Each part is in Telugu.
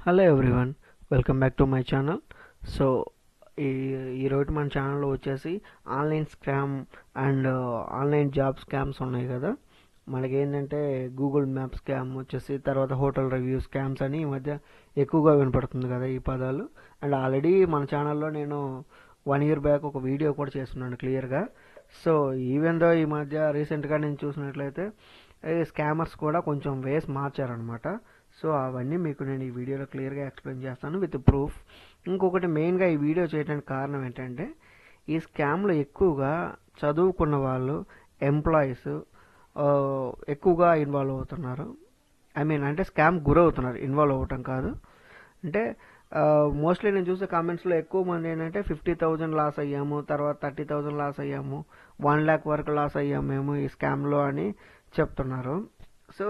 Hello everyone, welcome back to my channel. So ఈరోజు మన ఛానల్లో వచ్చేసి online scam and online job scams ఉన్నాయి కదా. మనకి ఏంటంటే గూగుల్ మ్యాప్ స్కామ్ వచ్చేసి, తర్వాత హోటల్ రివ్యూ స్కామ్స్ అని ఈ మధ్య ఎక్కువగా వినపడుతుంది కదా ఈ పదాలు. అండ్ ఆల్రెడీ మన ఛానల్లో నేను 1 year బ్యాక్ ఒక వీడియో కూడా చేస్తున్నాను క్లియర్గా. సో ఈవెన్ దో ఈ మధ్య రీసెంట్గా నేను చూసినట్లయితే స్కామర్స్ కూడా కొంచెం వేస్ మార్చారనమాట. సో అవన్నీ మీకు నేను ఈ వీడియోలో క్లియర్గా ఎక్స్ప్లెయిన్ చేస్తాను విత్ ప్రూఫ్. ఇంకొకటి మెయిన్గా ఈ వీడియో చేయడానికి కారణం ఏంటంటే, ఈ స్కామ్లో ఎక్కువగా చదువుకున్న వాళ్ళు, ఎంప్లాయీస్ ఎక్కువగా ఇన్వాల్వ్ అవుతున్నారు. అంటే స్కామ్ గురవుతున్నారు, ఇన్వాల్వ్ అవ్వటం కాదు. అంటే మోస్ట్లీ నేను చూసే కామెంట్స్లో ఎక్కువ మంది ఏంటంటే 50,000 లాస్ అయ్యాము, తర్వాత 30,000 లాస్ అయ్యాము, 1 lakh వరకు లాస్ అయ్యాము మేము ఈ స్కామ్లో అని చెప్తున్నారు. సో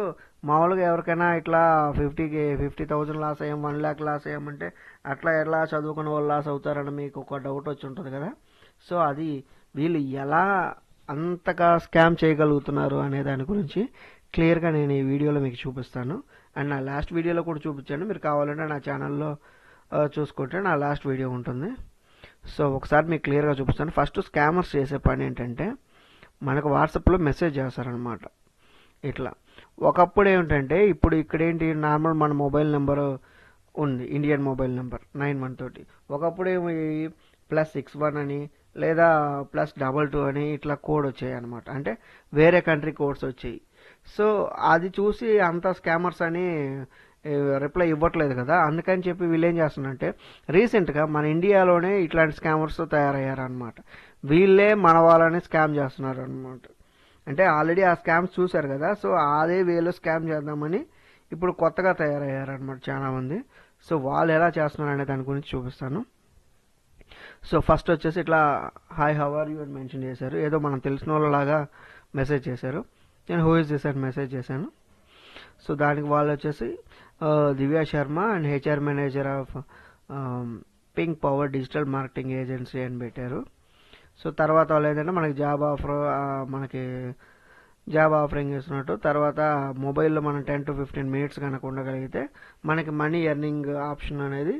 మామూలుగా ఎవరికైనా ఇట్లా 50,000 లాస్ అయ్యాం, 1 lakh లాస్ అయ్యామంటే అట్లా ఎలా చదువుకున్న వాళ్ళు లాస్ అవుతారని మీకు ఒక డౌట్ వచ్చి ఉంటుంది కదా. సో అది వీళ్ళు ఎలా అంతగా స్కామ్ చేయగలుగుతున్నారు అనే దాని గురించి క్లియర్గా నేను ఈ వీడియోలో మీకు చూపిస్తాను. అండ్ నా లాస్ట్ వీడియోలో కూడా చూపించాను, మీరు కావాలంటే నా ఛానల్లో చూసుకుంటే నా లాస్ట్ వీడియో ఉంటుంది. సో ఒకసారి మీకు క్లియర్గా చూపిస్తాను. ఫస్ట్ స్కామర్స్ చేసే పని ఏంటంటే, మనకు వాట్సాప్లో మెసేజ్ చేస్తారనమాట. ఇట్లా ఒకప్పుడు ఏమిటంటే, ఇప్పుడు ఇక్కడేంటి నార్మల్ మన మొబైల్ నెంబర్ ఉంది, ఇండియన్ మొబైల్ నెంబర్ 91 తోటి. ఒకప్పుడు ఏమో +61 అని లేదా +22 అని ఇట్లా కోడ్ వచ్చాయి అనమాట. అంటే వేరే కంట్రీ కోడ్స్ వచ్చాయి. సో అది చూసి అంత స్కామర్స్ అని రిప్లై ఇవ్వట్లేదు కదా. అందుకని చెప్పి వీళ్ళు ఏం చేస్తున్నారంటే, రీసెంట్గా మన ఇండియాలోనే ఇట్లాంటి స్కామర్స్ తయారయ్యారనమాట. వీళ్ళే మన వాళ్ళని స్కామ్ చేస్తున్నారు అనమాట. అంటే ఆల్రెడీ ఆ స్కామ్స్ చూశారు కదా. సో అదే వేలో స్కామ్ చేద్దామని ఇప్పుడు కొత్తగా తయారయ్యారనమాట చాలామంది. సో వాళ్ళు ఎలా చేస్తున్నారు అనే దాని గురించి చూపిస్తాను. సో ఫస్ట్ వచ్చేసి ఇట్లా హాయ్ హౌ ఆర్ యూ అని మెన్షన్ చేశారు. ఏదో మనం తెలిసిన వాళ్ళలాగా మెసేజ్ చేశారు. నేను హూ ఇస్ దిస్ అని మెసేజ్ చేశాను. సో దానికి వాళ్ళు వచ్చేసి Divya Sharma and HR manager of Pink Power digital marketing agency అని పెట్టారు. సో తర్వాత వాళ్ళు ఏంటంటే మనకి మనకి జాబ్ ఆఫరింగ్ ఇస్తున్నట్టు, తర్వాత మొబైల్లో మనం 10 to 15 minutes కనుక ఉండగలిగితే మనకి మనీ ఎర్నింగ్ ఆప్షన్ అనేది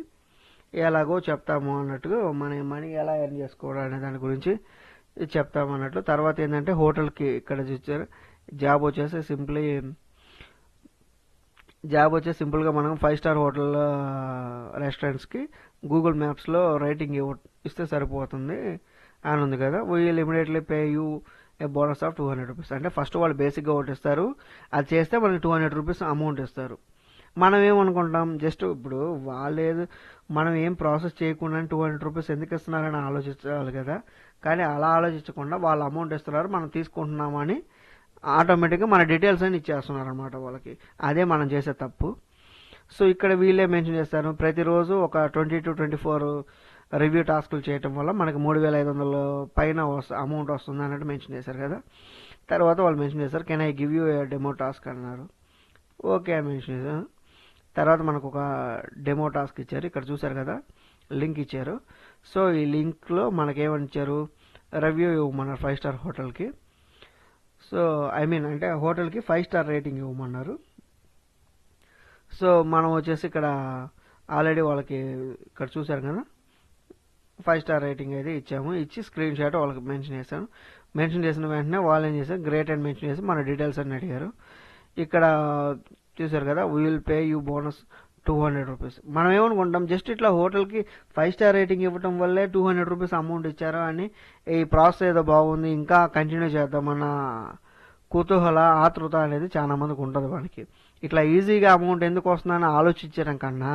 ఎలాగో చెప్తాము అన్నట్టుగా, మన మనీ ఎలా ఎర్న్ చేసుకోవడం అనే దాని గురించి చెప్తాము అన్నట్లు. తర్వాత ఏంటంటే హోటల్కి ఇక్కడ చూసారు జాబ్ వచ్చేసి సింపుల్గా మనం 5-star హోటల్ రెస్టారెంట్స్కి గూగుల్ మ్యాప్స్లో రేటింగ్ ఇస్తే సరిపోతుంది అని ఉంది కదా. We'll immediately pay you a bonus of 200 rupees. అంటే ఫస్ట్ వాళ్ళు బేసిక్గా ఒకటి ఇస్తారు, అది చేస్తే మనకి 200 రూపీస్ అమౌంట్ ఇస్తారు. మనం ఏమనుకుంటాం, జస్ట్ ఇప్పుడు మనం ఏం ప్రాసెస్ చేయకుండా 200 రూపీస్ ఎందుకు ఇస్తున్నారని ఆలోచించాలి కదా. కానీ అలా ఆలోచించకుండా వాళ్ళు అమౌంట్ ఇస్తున్నారు, మనం తీసుకుంటున్నామని ఆటోమేటిక్గా మన డీటెయిల్స్ అని ఇచ్చేస్తున్నారు అనమాట వాళ్ళకి. అదే మనం చేసే తప్పు. సో ఇక్కడ వీళ్ళే మెన్షన్ చేస్తారు, ప్రతిరోజు ఒక 20 to 24 రివ్యూ టాస్కులు చేయటం వల్ల మనకి 3,500 పైన అమౌంట్ వస్తుంది అన్నట్టు మెన్షన్ చేశారు కదా. తర్వాత వాళ్ళు మెన్షన్ చేశారు can I give you A demo task అన్నారు. ఓకే అని మెన్షన్ చేశాను. తర్వాత మనకు ఒక డెమో టాస్క్ ఇచ్చారు. ఇక్కడ చూశారు కదా, లింక్ ఇచ్చారు. సో ఈ లింక్లో మనకేమని ఇచ్చారు, రివ్యూ ఇవ్వమన్నారు 5-star హోటల్కి. సో అంటే హోటల్కి 5-star రేటింగ్ ఇవ్వమన్నారు. సో మనం వచ్చేసి ఇక్కడ ఆల్రెడీ వాళ్ళకి ఇక్కడ చూశారు కదా 5-star రేటింగ్ అయితే ఇచ్చాము. ఇచ్చి స్క్రీన్ షాట్ వాళ్ళకి మెన్షన్ చేశాను. మెన్షన్ చేసిన వెంటనే వాళ్ళు ఏం చేశారు, గ్రేట్ అని మెన్షన్ చేసి మన డీటెయిల్స్ అని అడిగారు. ఇక్కడ చూశారు కదా, will pay you bonus 200 rupees. మనం ఏమనుకుంటాం, జస్ట్ ఇట్లా హోటల్కి 5-star రేటింగ్ ఇవ్వటం వల్లే 200 రూపీస్ అమౌంట్ ఇచ్చారు అని, ఈ ప్రాసెస్ ఏదో బాగుంది ఇంకా కంటిన్యూ చేద్దామన్న కుతూహల ఆతృత అనేది చాలా మందికి ఉంటుంది మనకి. ఇట్లా ఈజీగా అమౌంట్ ఎందుకు వస్తుందని ఆలోచించడం కన్నా,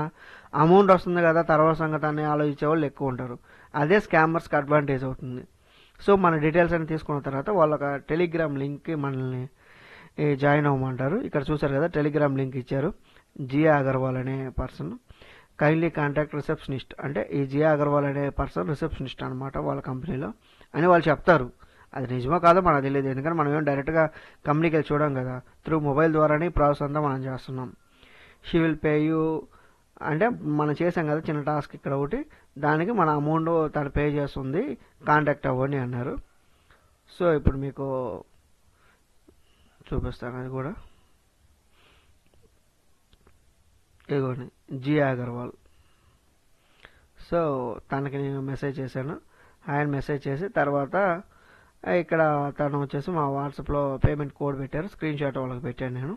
అమౌంట్ వస్తుంది కదా తర్వాత సంగతి అని ఆలోచించే వాళ్ళు ఎక్కువ ఉంటారు. అదే స్కామర్స్కి అడ్వాంటేజ్ అవుతుంది. సో మన డీటెయిల్స్ అని తీసుకున్న తర్వాత వాళ్ళు ఒక టెలిగ్రామ్ లింక్కి మనల్ని జాయిన్ అవ్వమంటారు. ఇక్కడ చూసారు కదా, టెలిగ్రామ్ లింక్ ఇచ్చారు. జియా అగర్వాల్ అనే పర్సన్ కైండ్లీ కాంటాక్ట్ రిసెప్షనిస్ట్. అంటే ఈ జియా అగర్వాల్ అనే పర్సన్ రిసెప్షనిస్ట్ అనమాట వాళ్ళ కంపెనీలో అని వాళ్ళు చెప్తారు. అది నిజమో కాదో మనకు తెలియదు, ఎందుకంటే మనం ఏం డైరెక్ట్గా కంపెనీకి వెళ్ళి చూడం కదా. త్రూ మొబైల్ ద్వారానే ఈ ప్రాసెస్ అంతా మనం చేస్తున్నాం. షీ విల్ పే యూ అంటే మనం చేసాం కదా చిన్న టాస్క్ ఇక్కడ ఒకటి, దానికి మన అమౌంట్ తను పే చేస్తుంది, కాంటాక్ట్ అవ్వండి అన్నారు. సో ఇప్పుడు మీకు చూపిస్తాను అది కూడా. ఇదిగోండి జీ అగర్వాల్. సో తనకి నేను మెసేజ్ చేశాను, ఆయన మెసేజ్ చేసి తర్వాత ఇక్కడ తను వచ్చేసి మా వాట్సాప్లో పేమెంట్ కోడ్ పెట్టారు, స్క్రీన్ షాట్ వాళ్ళకి పెట్టాను. నేను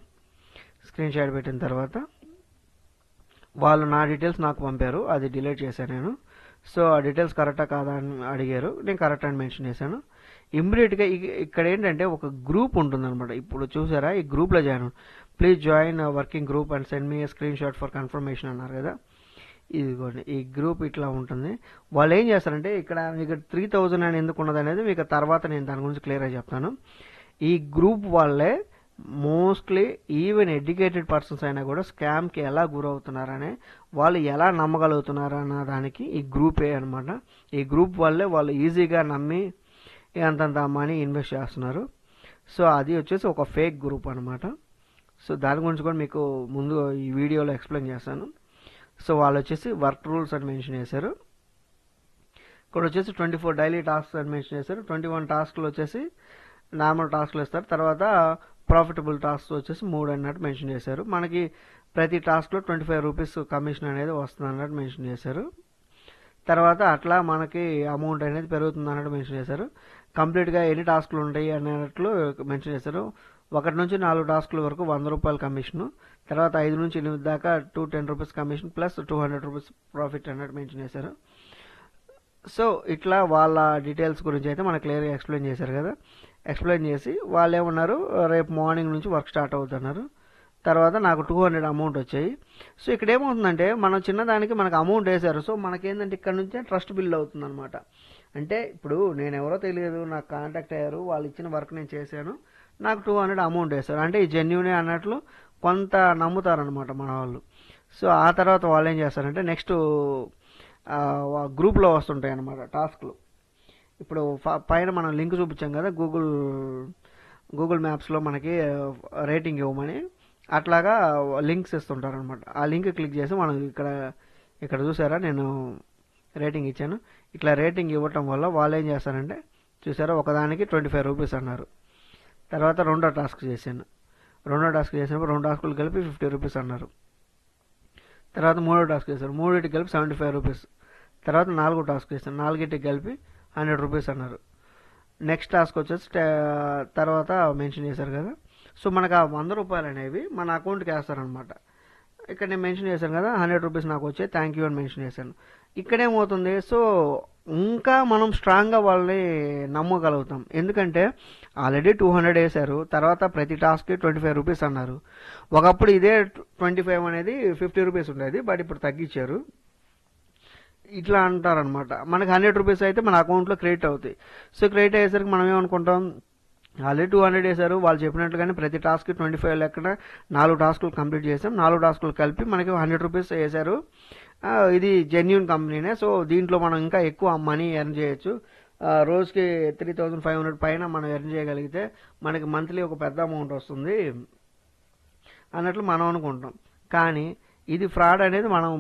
స్క్రీన్ షాట్ పెట్టిన తర్వాత వాళ్ళు నా డీటెయిల్స్ నాకు పంపారు, అది డిలీట్ చేశాను నేను. సో ఆ డీటెయిల్స్ కరెక్టా కాదా అని అడిగారు, నేను కరెక్ట్ అని మెన్షన్ చేశాను. ఇమ్మీడియట్గా ఇక్కడ ఏంటంటే ఒక గ్రూప్ ఉంటుందన్నమాట. ఇప్పుడు చూసారా, ఈ గ్రూప్లో join, please join working group and send me screen shot for confirmation అన్నారు కదా. ఇదిగోండి ఈ గ్రూప్ ఇట్లా ఉంటుంది. వాళ్ళు ఏం చేస్తారంటే ఇక్కడ మీకు 3000 అని ఎందుకు ఉన్నది అనేది మీకు తర్వాత నేను దాని గురించి క్లియర్గా చెప్తాను. ఈ గ్రూప్ వాళ్ళే మోస్ట్లీ ఈవెన్ ఎడ్యుకేటెడ్ పర్సన్స్ అయినా కూడా స్కామ్కి ఎలా గురవుతున్నారనే, వాళ్ళు ఎలా నమ్మగలుగుతున్నారు అన్న దానికి ఈ గ్రూపే అనమాట. ఈ గ్రూప్ వల్లే వాళ్ళు ఈజీగా నమ్మి అంతంత మనీ ఇన్వెస్ట్ చేస్తున్నారు. సో అది వచ్చేసి ఒక ఫేక్ గ్రూప్ అనమాట. సో దాని గురించి కూడా మీకు ముందు ఈ వీడియోలో ఎక్స్ప్లెయిన్ చేస్తాను. సో వాళ్ళు వచ్చేసి వర్క్ రూల్స్ అని మెన్షన్ చేశారు. ఇక్కడ వచ్చేసి 24 డైలీ టాస్క్స్ అని మెన్షన్ చేశారు. 21 టాస్క్లు వచ్చేసి నార్మల్ టాస్క్లు ఇస్తారు. తర్వాత ప్రాఫిటబుల్ టాస్క్ వచ్చేసి 3 అన్నట్టు మెన్షన్ చేశారు. మనకి ప్రతి టాస్క్లో 25 రూపీస్ కమిషన్ అనేది వస్తుంది అన్నట్టు మెన్షన్ చేశారు. తర్వాత అట్లా మనకి అమౌంట్ అనేది పెరుగుతుంది అన్నట్టు మెన్షన్ చేశారు. కంప్లీట్గా ఎన్ని టాస్క్లు ఉంటాయి అన్నట్లు మెన్షన్ చేశారు. 1 నుంచి 4 టాస్క్ల వరకు 100 రూపాయల కమిషను, తర్వాత 5 నుంచి 8 దాకా 210 rupees commission plus 200 rupees profit అన్నట్టు మెన్షన్ చేశారు. సో ఇట్లా వాళ్ళ డీటెయిల్స్ గురించి అయితే మనకు క్లియర్గా ఎక్స్ప్లెయిన్ చేశారు కదా. ఎక్స్ప్లెయిన్ చేసి వాళ్ళు ఏమన్నారు, రేపు మార్నింగ్ నుంచి వర్క్ స్టార్ట్ అవుతున్నారు. తర్వాత నాకు 200 అమౌంట్ వచ్చాయి. సో ఇక్కడ ఏమవుతుందంటే మనం చిన్నదానికి మనకు అమౌంట్ వేశారు. సో మనకేంటంటే ఇక్కడ నుంచే ట్రస్ట్ బిల్డ్ అవుతుంది అనమాట. అంటే ఇప్పుడు నేను ఎవరో తెలియదు, నాకు కాంటాక్ట్ అయ్యారు, వాళ్ళు ఇచ్చిన వర్క్ నేను చేశాను, నాకు 200 అమౌంట్ వేశారు అంటే ఈ జెన్యూనే అన్నట్లు కొంత నమ్ముతారనమాట మన వాళ్ళు. సో ఆ తర్వాత వాళ్ళు ఏం చేస్తారంటే నెక్స్ట్ గ్రూప్లో వస్తుంటాయి అన్నమాట టాస్క్లు. ఇప్పుడు పైన మనం లింక్ చూపించాం కదా, గూగుల్ మ్యాప్స్లో మనకి రేటింగ్ ఇవ్వమని, అట్లాగా లింక్స్ ఇస్తుంటారు అనమాట. ఆ లింక్ క్లిక్ చేసి మనం ఇక్కడ చూసారా నేను రేటింగ్ ఇచ్చాను. ఇట్లా రేటింగ్ ఇవ్వటం వల్ల వాళ్ళు ఏం చేస్తారంటే చూసారా, ఒకదానికి 25 రూపీస్ అన్నారు. తర్వాత రెండో టాస్క్ చేశాను, చేసినప్పుడు 2 టాస్కులు కలిపి 50 రూపీస్ అన్నారు. తర్వాత మూడో టాస్క్ చేశారు, 3టికి కలిపి 75 రూపీస్. తర్వాత 4 టాస్క్ చేశాను, 4టికి కలిపి 100 రూపీస్ అన్నారు. నెక్స్ట్ టాస్క్ వచ్చేసి తర్వాత మెన్షన్ చేశారు కదా. సో మనకు ఆ 100 రూపాయలు అనేవి మన అకౌంట్కి వేస్తారనమాట. ఇక్కడ నేను మెన్షన్ చేశాను కదా 100 రూపీస్ నాకు వచ్చాయి, థ్యాంక్ యూ అని మెన్షన్ చేశాను. ఇక్కడేమవుతుంది, సో ఇంకా మనం స్ట్రాంగ్గా వాళ్ళని నమ్మగలుగుతాం. ఎందుకంటే ఆల్రెడీ 200 వేశారు, తర్వాత ప్రతి టాస్క్కి 25 రూపీస్ అన్నారు. ఒకప్పుడు ఇదే 25 అనేది 50 రూపీస్ ఉండేది, బట్ ఇప్పుడు తగ్గించారు. ఇట్లా అంటారనమాట. మనకి 100 రూపీస్ అయితే మన అకౌంట్లో క్రెడిట్ అవుతాయి. సో క్రెడిట్ అయ్యేసరికి మనం ఏమనుకుంటాం, ఆల్రెడీ 200 వేశారు, వాళ్ళు చెప్పినట్లుగానే ప్రతి టాస్క్కి 25 లెక్కన 4 టాస్కులు కంప్లీట్ చేసాం, 4 టాస్కులు కలిపి మనకి 100 రూపీస్ వేశారు, ఇది జెన్యూన్ కంపెనీనే, సో దీంట్లో మనం ఇంకా ఎక్కువ మనీ ఎర్న్ చేయొచ్చు, రోజుకి 3500 పైన మనం ఎర్న్ చేయగలిగితే మనకి మంత్లీ ఒక పెద్ద అమౌంట్ వస్తుంది అన్నట్లు మనం అనుకుంటాం. కానీ ఇది ఫ్రాడ్ అనేది మనం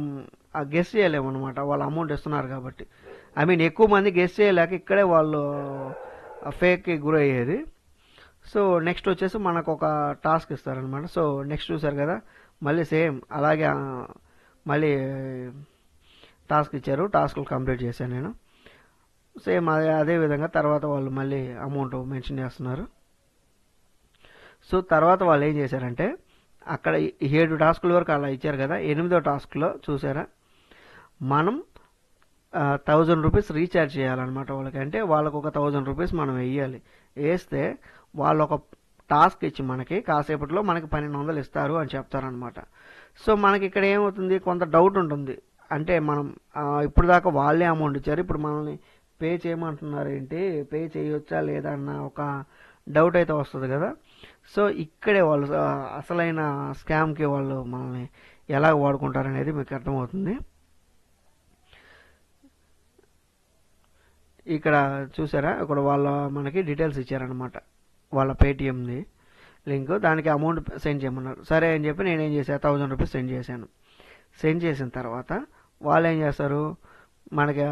గెస్ చేయలేము అనమాట, వాళ్ళు అమౌంట్ ఇస్తున్నారు కాబట్టి. ఎక్కువ మంది గెస్ చేయలేక ఇక్కడే వాళ్ళు ఫేక్కి గురయ్యేది. సో నెక్స్ట్ వచ్చేసి మనకు ఒక టాస్క్ ఇస్తారనమాట. సో నెక్స్ట్ చూసారు కదా, మళ్ళీ సేమ్ అలాగే మళ్ళీ టాస్క్ ఇచ్చారు, టాస్క్లు కంప్లీట్ చేశాను నేను. సేమ్ అదే విధంగా తర్వాత వాళ్ళు మళ్ళీ అమౌంట్ మెన్షన్ చేస్తున్నారు. సో తర్వాత వాళ్ళు ఏం చేశారంటే అక్కడ 7 టాస్కుల వరకు అలా ఇచ్చారు కదా, 8వ టాస్క్లో చూసారా మనం 1000 రూపీస్ రీఛార్జ్ చేయాలన్నమాట వాళ్ళకి. అంటే వాళ్ళకు ఒక 1000 రూపీస్ మనం వేయాలి. వేస్తే వాళ్ళు ఒక టాస్క్ ఇచ్చి మనకి కాసేపట్లో మనకి 1200 ఇస్తారు అని చెప్తారనమాట. సో మనకి ఇక్కడ ఏమవుతుంది, కొంత డౌట్ ఉంటుంది. అంటే మనం ఇప్పుడు దాకా వాళ్ళే అమౌంట్ ఇచ్చారు, ఇప్పుడు మనల్ని పే చేయమంటున్నారు ఏంటి, పే చేయొచ్చా లేదా అన్న ఒక డౌట్ అయితే వస్తుంది కదా. సో ఇక్కడే వాళ్ళు అసలైన స్కామ్కి వాళ్ళు మనల్ని ఎలా వాడుకుంటారనేది మీకు అర్థమవుతుంది. ఇక్కడ చూసారా, ఇక్కడ వాళ్ళ మనకి డీటెయిల్స్ ఇచ్చారనమాట, వాళ్ళ పేటిఎంది లింక్, దానికి అమౌంట్ సెండ్ చేయమన్నారు. సరే అని చెప్పి నేనేం చేశాను, 1000 రూపీస్ సెండ్ చేశాను. సెండ్ చేసిన తర్వాత వాళ్ళు ఏం చేస్తారు, మనకి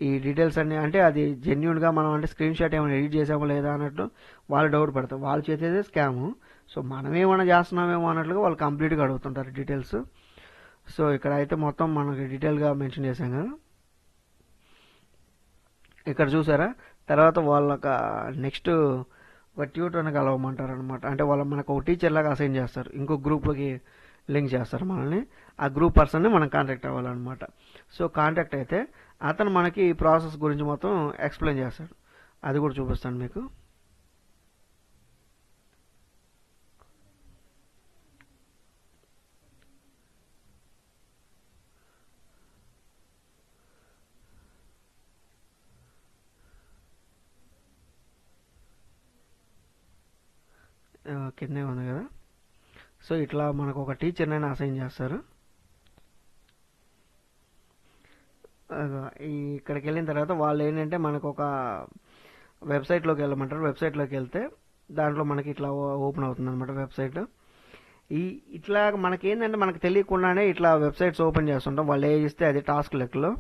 ఈ డీటెయిల్స్ అన్ని అంటే అది జెన్యూన్గా మనం అంటే స్క్రీన్ షాట్ ఏమైనా ఎడిట్ చేసామో లేదా అన్నట్టు వాళ్ళు డౌట్ పడతారు. వాళ్ళు చేసేదే స్కాము. సో మనమేమైనా చేస్తున్నామేమో అన్నట్లుగా వాళ్ళు కంప్లీట్గా అడుగుతుంటారు డీటెయిల్స్. సో ఇక్కడ అయితే మొత్తం మనకి డీటెయిల్గా మెన్షన్ చేశాం కదా. ఇక్కడ చూసారా, తర్వాత వాళ్ళకి నెక్స్ట్ ఒక ట్యూటర్ని కలవమంటారు అనమాట. అంటే వాళ్ళు మనకు ఒక టీచర్ లాగా అసైన్ చేస్తారు, ఇంకో గ్రూప్లోకి లింక్ చేస్తారు మనల్ని. ఆ గ్రూప్ పర్సన్ని మనం కాంటాక్ట్ అవ్వాలన్నమాట. సో కాంటాక్ట్ అయితే అతను మనకి ఈ ప్రాసెస్ గురించి మొత్తం ఎక్స్ప్లెయిన్ చేస్తాడు. అది కూడా చూపిస్తాను మీకు. కిందే ఉంది కదా. సో ఇట్లా మనకు ఒక టీచర్నైనా అసైన్ చేస్తారు. ఇక్కడికి వెళ్ళిన తర్వాత వాళ్ళు ఏంటంటే మనకు ఒక వెబ్సైట్లోకి వెళ్ళమంటారు. వెబ్సైట్లోకి వెళ్తే దాంట్లో మనకి ఇట్లా ఓపెన్ అవుతుంది అనమాట వెబ్సైట్. ఇట్లా మనకి ఏంటంటే మనకు తెలియకుండానే ఇట్లా వెబ్సైట్స్ ఓపెన్ చేస్తుంటాం. వాళ్ళు ఏ ఇస్తే అది టాస్క్ లెక్కలో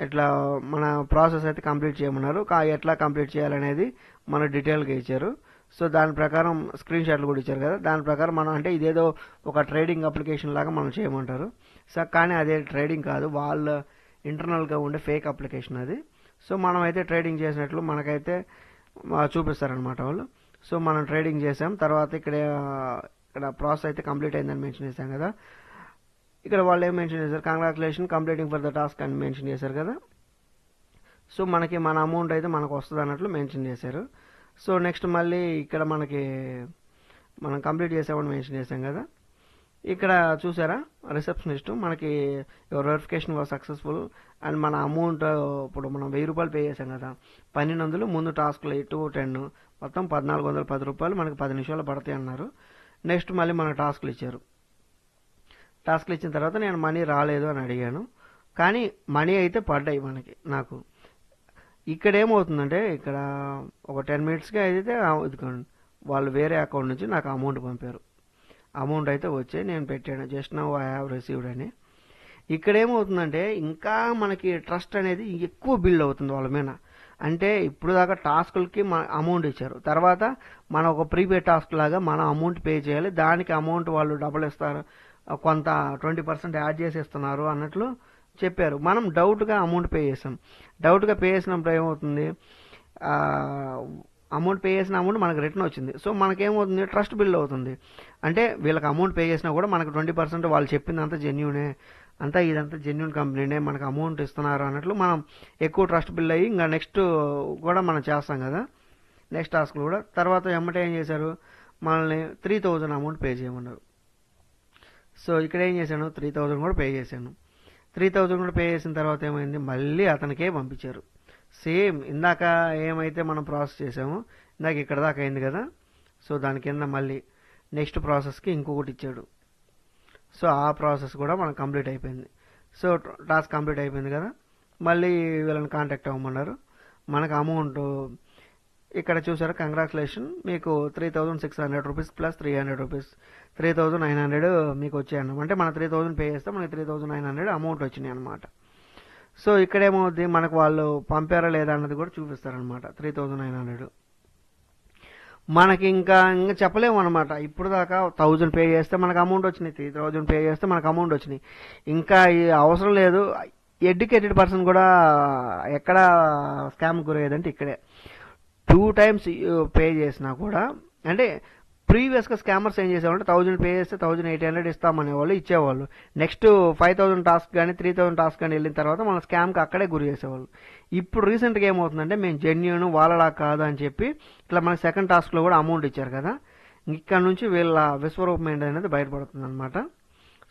ఇట్లా మన ప్రాసెస్ అయితే కంప్లీట్ చేయమన్నారు. ఎట్లా కంప్లీట్ చేయాలనేది మన డీటెయిల్గా ఇచ్చారు. సో దాని ప్రకారం స్క్రీన్ షాట్లు కూడా ఇచ్చారు కదా. దాని ప్రకారం మనం అంటే ఇదేదో ఒక ట్రేడింగ్ అప్లికేషన్ లాగా మనం చేయమంటారు. సో కానీ అదే ట్రేడింగ్ కాదు, వాళ్ళ ఇంటర్నల్గా ఉండే ఫేక్ అప్లికేషన్ అది. సో మనం అయితే ట్రేడింగ్ చేసినట్లు మనకైతే చూపిస్తారనమాట వాళ్ళు. సో మనం ట్రేడింగ్ చేసాం. తర్వాత ఇక్కడ ప్రాసెస్ అయితే కంప్లీట్ అయిందని మెన్షన్ చేశాం కదా. ఇక్కడ వాళ్ళు ఏం మెన్షన్ చేశారు, congratulation completing for the task అని మెన్షన్ చేశారు కదా. సో మనకి మన అమౌంట్ అయితే మనకు వస్తుంది అన్నట్లు మెన్షన్ చేశారు. సో నెక్స్ట్ మళ్ళీ ఇక్కడ మనం కంప్లీట్ చేసామని మెన్షన్ చేసాం కదా. ఇక్కడ చూసారా రిసెప్షనిస్ట్ మనకి your verification was successful and మన అమౌంట్ ఇప్పుడు మనం 1000 రూపాయలు పే చేసాం కదా. 1200 ముందు టాస్క్లు 8 10 మొత్తం 1410 రూపాయలు మనకి 10 నిమిషాలు పడతాయి అన్నారు. నెక్స్ట్ మళ్ళీ మనకు టాస్క్లు ఇచ్చారు. టాస్క్లు ఇచ్చిన తర్వాత నేను మనీ రాలేదు అని అడిగాను, కానీ మనీ అయితే పడ్డాయి నాకు. ఇక్కడ ఏమవుతుందంటే ఇక్కడ ఒక 10 మినిట్స్కి అయితే వాళ్ళు వేరే అకౌంట్ నుంచి నాకు అమౌంట్ పంపారు. అమౌంట్ అయితే వచ్చాయి, నేను పెట్టాను just now I have received అని. ఇక్కడ ఏమవుతుందంటే ఇంకా మనకి ట్రస్ట్ అనేది ఎక్కువ బిల్డ్ అవుతుంది వాళ్ళ మీద. అంటే ఇప్పుడు దాకా టాస్కులకి అమౌంట్ ఇచ్చారు, తర్వాత మన ఒక ప్రీపేడ్ టాస్క్ లాగా మనం అమౌంట్ పే చేయాలి, దానికి అమౌంట్ వాళ్ళు డబుల్ ఇస్తారు, కొంత 20% యాడ్ చేసి ఇస్తున్నారు అన్నట్లు చెప్పారు. మనం డౌట్గా అమౌంట్ పే చేసాం. డౌట్గా పే చేసినప్పుడు ఏమవుతుంది, అమౌంట్ పే చేసిన అమౌంట్ మనకు రిటర్న్ వచ్చింది. సో మనకేమవుతుంది, ట్రస్ట్ బిల్డ్ అవుతుంది. అంటే వీళ్ళకి అమౌంట్ పే చేసినా కూడా మనకు 20% వాళ్ళు చెప్పింది అంతా జెన్యూనే, ఇదంతా జెన్యూన్ కంపెనీనే, మనకు అమౌంట్ ఇస్తున్నారు అన్నట్లు మనం ఎక్కువ ట్రస్ట్ బిల్డ్ అయ్యి ఇంకా నెక్స్ట్ కూడా మనం చేస్తాం కదా, నెక్స్ట్ టాస్క్లు కూడా. తర్వాత ఎమ్మటే ఏం చేశారు, మనల్ని 3000 అమౌంట్ పే చేయమన్నారు. సో ఇక్కడ ఏం చేశాను, 3000 కూడా పే చేశాను. 3000 కూడా పే చేసిన తర్వాత ఏమైంది, మళ్ళీ అతనికే పంపించారు. సేమ్ ఇందాక ఏమైతే మనం ప్రాసెస్ చేసామో, ఇందాక ఇక్కడ దాకా అయింది కదా. సో దాని కింద మళ్ళీ నెక్స్ట్ ప్రాసెస్కి ఇంకొకటి ఇచ్చాడు. సో ఆ ప్రాసెస్ కూడా మనకు కంప్లీట్ అయిపోయింది. సో టాస్క్ కంప్లీట్ అయిపోయింది కదా. మళ్ళీ వీళ్ళని కాంటాక్ట్ అవ్వమన్నారు. మనకు అమౌంట్ ఇక్కడ చూసారు, కంగ్రాచులేషన్ మీకు 3600 రూపీస్ ప్లస్ 300 రూపీస్ 3900 మీకు వచ్చాయన్నమాట. అంటే మన 3000 పే చేస్తే మనకి 3900 అమౌంట్ వచ్చినాయి అనమాట. సో ఇక్కడేమవుద్ది, మనకు వాళ్ళు పంపారా లేదా అన్నది కూడా చూపిస్తారనమాట. 3900 మనకి ఇంకా చెప్పలేము అనమాట. ఇప్పుడు దాకా 1000 పే చేస్తే మనకు అమౌంట్ వచ్చినాయి, 3000 పే చేస్తే మనకు అమౌంట్ వచ్చినాయి. ఇంకా అవసరం లేదు. ఎడ్యుకేటెడ్ పర్సన్ కూడా ఎక్కడ స్కామ్ గురయ్యేదంటే ఇక్కడే. 2 times పే చేసినా కూడా, అంటే ప్రీవియస్గా స్కామర్స్ ఏం చేసేవాళ్ళు, 1000 పే చేస్తే 1800 ఇస్తామనేవాళ్ళు, ఇచ్చేవాళ్ళు. నెక్స్ట్ 5000 టాస్క్ కానీ 3000 టాస్క్ కానీ వెళ్ళిన తర్వాత మన స్కామ్కి అక్కడే గురి చేసేవాళ్ళు. ఇప్పుడు రీసెంట్గా ఏమవుతుందంటే, మేము జెన్యూన్ వాళ్ళలా కాదు అని చెప్పి ఇట్లా మన సెకండ్ టాస్క్లో కూడా అమౌంట్ ఇచ్చారు కదా, ఇక్కడ నుంచి వీళ్ళ విశ్వరూపం అనేది బయటపడుతుంది అనమాట.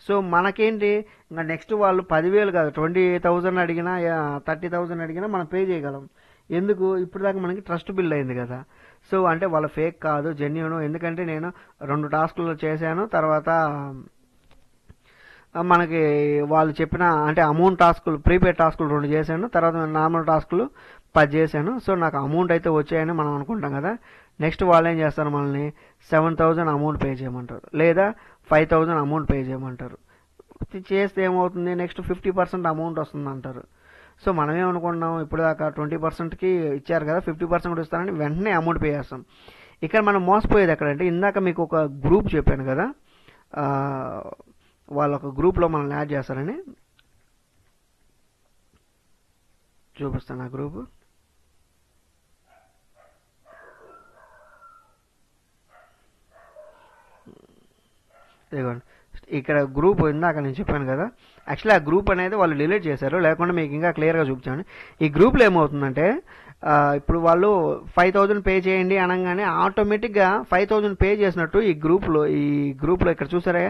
సో మనకేంటి, ఇంకా నెక్స్ట్ వాళ్ళు 10,000 కాదు 20,000 అడిగినా 30,000 అడిగినా మనం పే చేయగలం. ఎందుకు, ఇప్పుడు దాకా మనకి ట్రస్ట్ బిల్డ్ అయింది కదా. సో అంటే వాళ్ళ ఫేక్ కాదు, జెన్యూన్. ఎందుకంటే నేను 2 టాస్కులు చేశాను, తర్వాత మనకి వాళ్ళు చెప్పిన అంటే అమౌంట్ టాస్కులు, ప్రీపేడ్ టాస్కులు 2 చేశాను, తర్వాత నార్మల్ టాస్కులు 10 చేశాను. సో నాకు అమౌంట్ అయితే వచ్చాయని మనం అనుకుంటాం కదా. నెక్స్ట్ వాళ్ళు ఏం చేస్తారు, మనల్ని 7,000 అమౌంట్ పే చేయమంటారు, లేదా 5,000 అమౌంట్ పే చేయమంటారు. చేస్తే ఏమవుతుంది, నెక్స్ట్ 50% అమౌంట్ వస్తుంది అంటారు. సో మనం ఏమనుకుంటున్నాం, ఇప్పుడు దాకా 20%కి ఇచ్చారు కదా, 50% కూడా ఇస్తారని వెంటనే అమౌంట్ పే చేస్తాం. ఇక్కడ మనం మోసపోయేది ఎక్కడంటే ఇందాక మీకు ఒక గ్రూప్ చెప్పాను కదా, వాళ్ళ ఒక గ్రూప్లో మనల్ని యాడ్ చేస్తారని చూపిస్తాను. ఆ గ్రూప్ ఇదిగోండి, ఇక్కడ గ్రూప్ ఇందాక నేను చెప్పాను కదా, యాక్చువల్లీ ఆ గ్రూప్ అనేది వాళ్ళు డిలీట్ చేశారు, లేకుండా మీకు ఇంకా క్లియర్గా చూపించాను. ఈ గ్రూప్లో ఏమవుతుందంటే ఇప్పుడు వాళ్ళు 5000 పే చేయండి అనగానే ఆటోమేటిక్గా 5000 పే చేసినట్టు ఈ గ్రూప్లో ఇక్కడ చూసారా